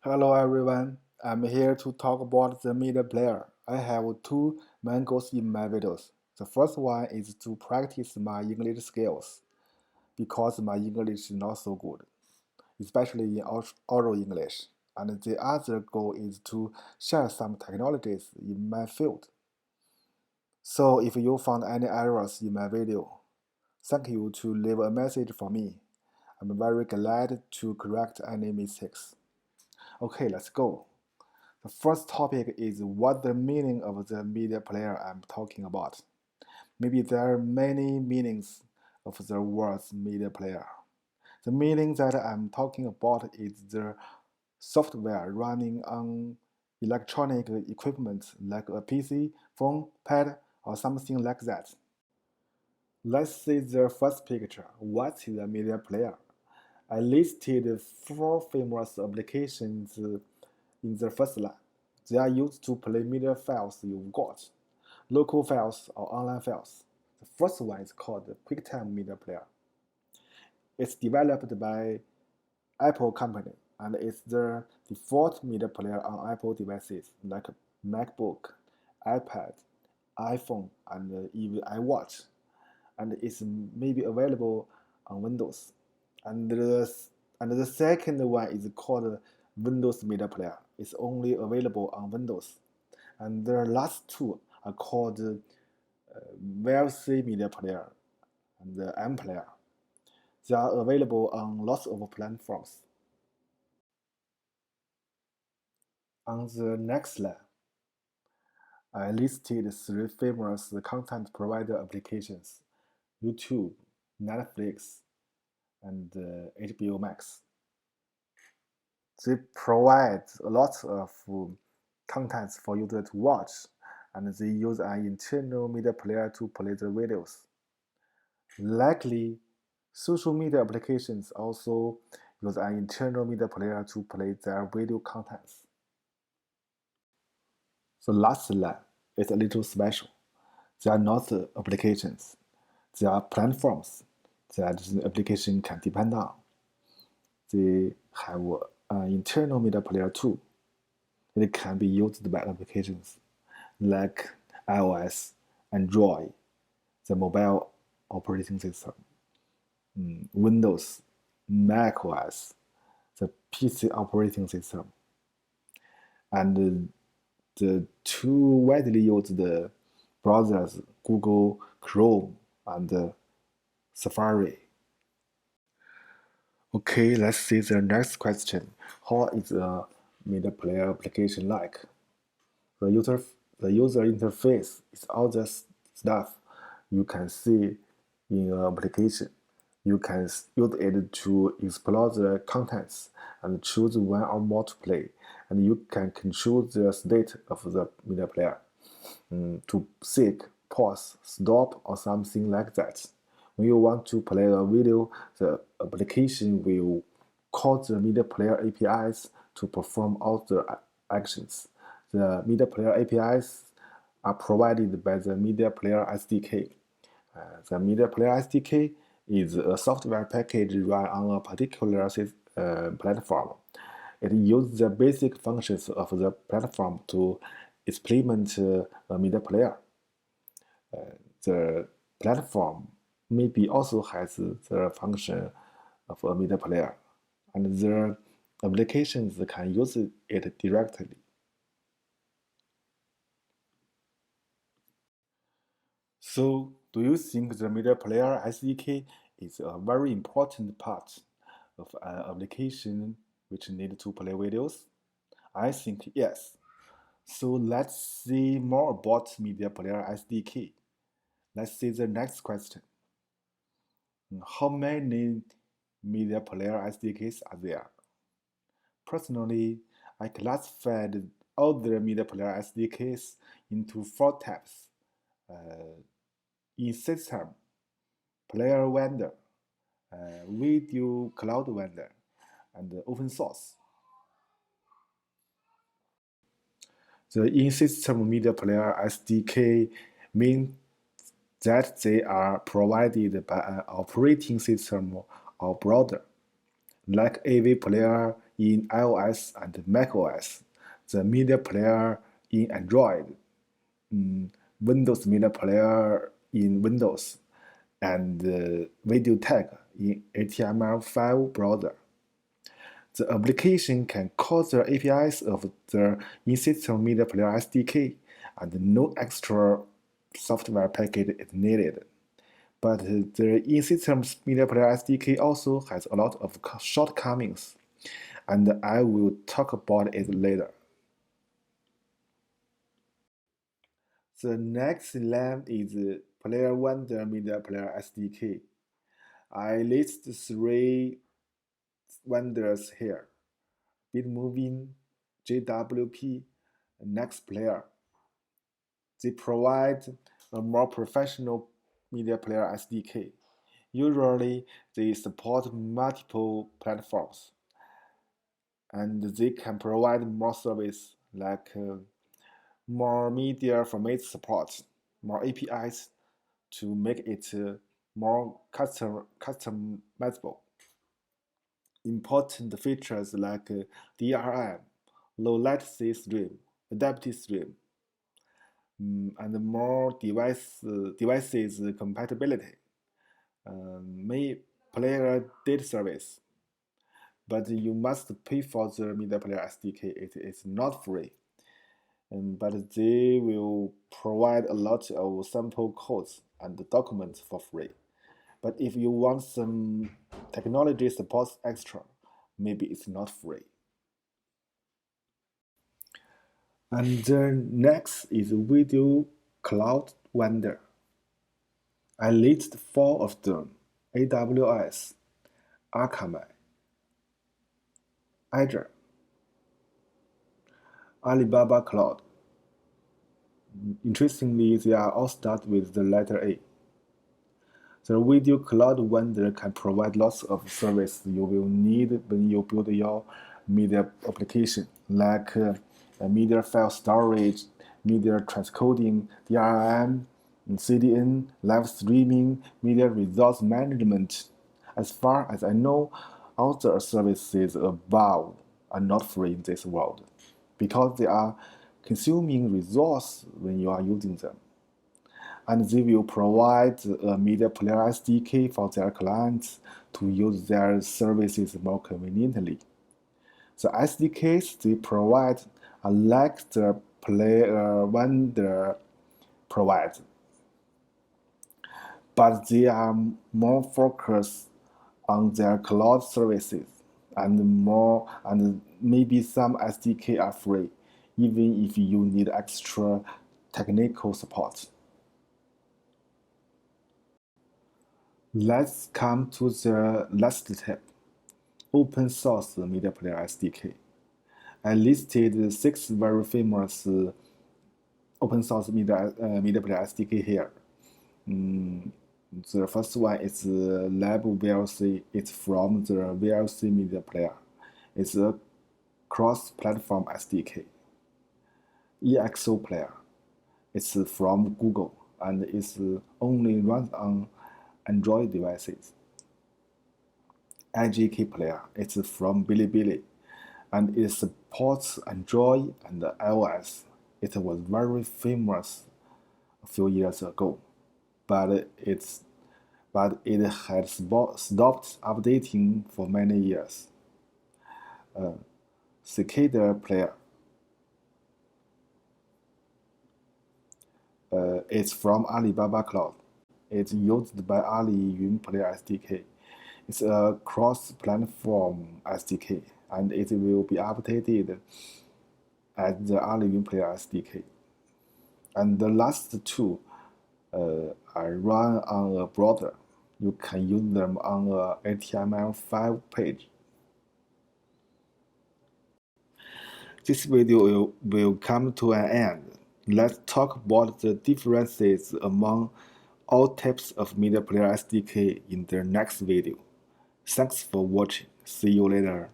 Hello everyone, I'm here to talk about the media player. I have two main goals in my videos. The first one is to practice my English skills because my English is not so good, especially in oral English. And the other goal is to share some technologies in my field. So if you found any errors in my video, thank you to leave a message for me. I'm very glad to correct any mistakes. Okay, let's go. The first topic is what the meaning of the media player I'm talking about. Maybe there are many meanings of the words media player. The meaning that I'm talking about is the software running on electronic equipment like a PC, phone, pad, or something like that. Let's see the first picture. What is a media player? I listed four famous applications in the first line. They are used to play media files you've got, local files or online files. The first one is called the QuickTime Media Player. It's developed by Apple company and it's the default media player on Apple devices like MacBook, iPad, iPhone, and even iWatch. And it's maybe available on Windows. And the second one is called Windows Media Player. It's only available on Windows. And the last two are called VLC Media Player and the M Player. They are available on lots of platforms. On the next slide, I listed three famous content provider applications: YouTube, Netflix, and HBO Max. They provide a lot of contents for users to watch, and they use an internal media player to play the videos. Likely, social media applications also use an internal media player to play their video contents. The last line is a little special. They are not applications, they are platforms that the application can depend on. They have an internal media player too. It can be used by applications like iOS, Android, the mobile operating system, Windows, Mac OS, the PC operating system, and the two widely used browsers, Google Chrome and Safari. Okay, let's see the next question. How is a media player application like? The user, the user interface is all the stuff you can see in an application. You can use it to explore the contents and choose one or more to play. And you can control the state of the media player to seek, pause, stop, or something like that. When you want to play a video, the application will call the media player APIs to perform all the actions. The media player APIs are provided by the Media Player SDK. The Media Player SDK is a software package run on a particular platform. It uses the basic functions of the platform to implement a media player. The platform maybe also has the function of a media player, and the applications can use it directly. So, do you think the media player SDK is a very important part of an application which need to play videos? I think yes. So let's see more about media player SDK. Let's see the next question. How many media player SDKs are there? Personally, I classified all the media player SDKs into four types: in-system, player vendor, video cloud vendor, and open source. The in-system media player SDK means that they are provided by an operating system or browser, like AV Player in iOS and macOS, the Media Player in Android, Windows Media Player in Windows, and Video Tag in HTML5 browser. The application can call the APIs of the in-system Media Player SDK, and no extra software package is needed. But the in-system Media Player SDK also has a lot of shortcomings, and I will talk about it later. The next line is Player Wonder Media Player SDK. I list three vendors here: Bitmoving, JWP, and NextPlayer. They provide a more professional media player SDK. Usually, they support multiple platforms, and they can provide more service like more media format support, more APIs to make it more customizable. Important features like DRM, low latency stream, adaptive stream, and more devices compatibility. May player data service, but you must pay for the media player SDK. It is not free, but they will provide a lot of sample codes and documents for free. But if you want some technology support extra, maybe it's not free. And then next is Video Cloud Vendor. I list four of them: AWS, Akamai, Azure, Alibaba Cloud. Interestingly, they are all start with the letter A. The video cloud vendor can provide lots of services you will need when you build your media application, like media file storage, media transcoding, DRM, CDN, live streaming, media resource management. As far as I know, all the services above are not free in this world because they are consuming resource when you are using them, and they will provide a media player SDK for their clients to use their services more conveniently. The SDKs they provide are like the player vendor provides, but they are more focused on their cloud services, and maybe some SDK are free, even if you need extra technical support. Let's come to the last step: open source media player SDK. I listed six very famous open source media player SDK here. The first one is Lab VLC. It's from the VLC media player. It's a cross-platform SDK. EXO player. It's from Google and it's only runs on Android devices. IGK player. It's from Bilibili, and it supports Android and iOS. It was very famous a few years ago, but it had stopped updating for many years. Cicada player. It's from Alibaba Cloud. It's used by Aliyun Player SDK. It's a cross-platform SDK, and it will be updated as the Aliyun Player SDK. And the last two are run on a browser. You can use them on a HTML5 page. This video will come to an end. Let's talk about the differences among all types of media player SDK in the next video. Thanks for watching. See you later.